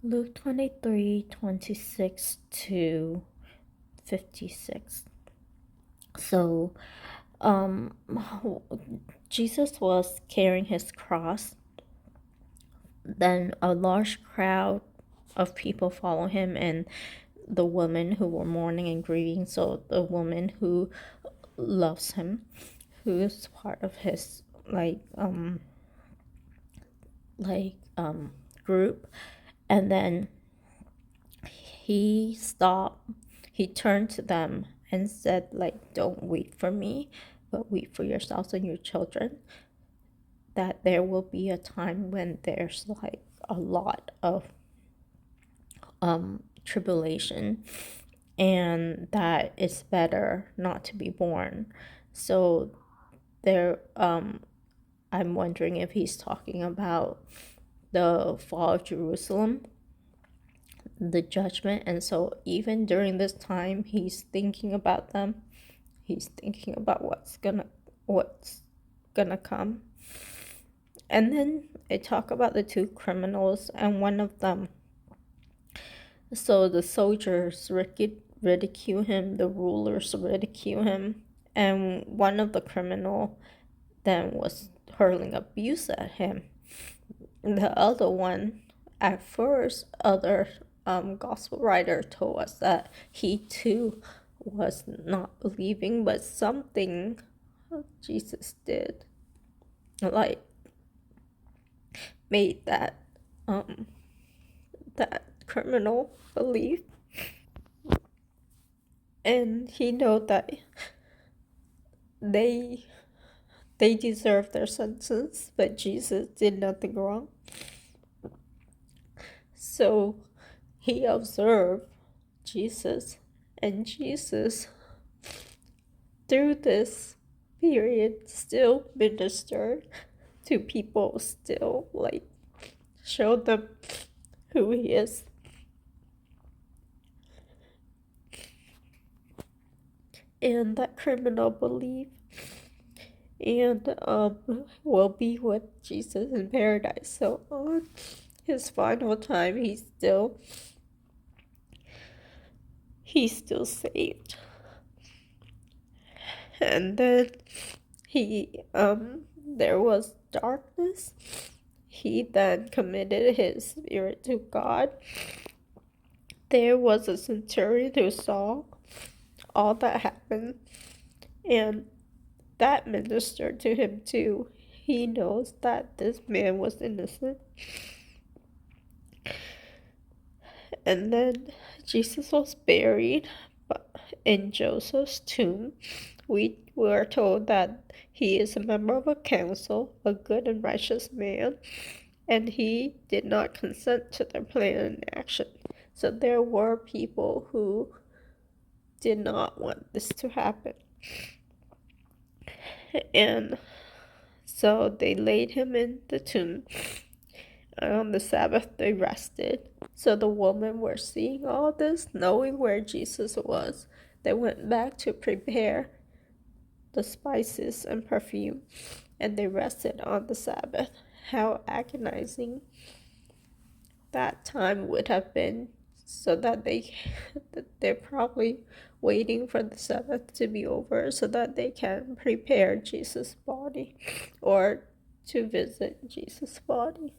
Luke 23:26 to 56. So, um, Jesus was carrying his cross. Then a large crowd of people follow him, and the women who were mourning and grieving. So the woman who loves him, who is part of his like group, and then he stopped. He turned to them and said, like, don't weep for me, but weep for yourselves and your children. That there will be a time when there's like a lot of tribulation, and that it's better not to be born. So there, I'm wondering if he's talking about the fall of Jerusalem, the judgment. And so even during this time, he's thinking about them. He's thinking about what's gonna come. And then I talk about the two criminals, and one of them, so the soldiers ridicule him, the rulers ridicule him, and one of the criminal then was hurling abuse at him. The other one, at first, other gospel writer told us that he too was not believing, but something Jesus did, like, made that criminal believe, and he know that they deserve their sentence, but Jesus did nothing wrong. So he observed Jesus, and Jesus, through this period, still ministered to people, still like showed them who he is. And that criminal believed, and will be with Jesus in paradise. So on his final time, he's still saved. And then there was darkness. He then committed his spirit to God. There was a centurion who saw all that happened, and that ministered to him too. He knows that this man was innocent. And then Jesus was buried in Joseph's tomb. We were told that he is a member of a council, a good and righteous man, and he did not consent to their plan and action. So there were people who did not want this to happen. And so they laid him in the tomb. And on the Sabbath, they rested. So the women were seeing all this, knowing where Jesus was. They went back to prepare the spices and perfume, and they rested on the Sabbath. How agonizing that time would have been, so that they're probably waiting for the Sabbath to be over so that they can prepare Jesus' body or to visit Jesus' body.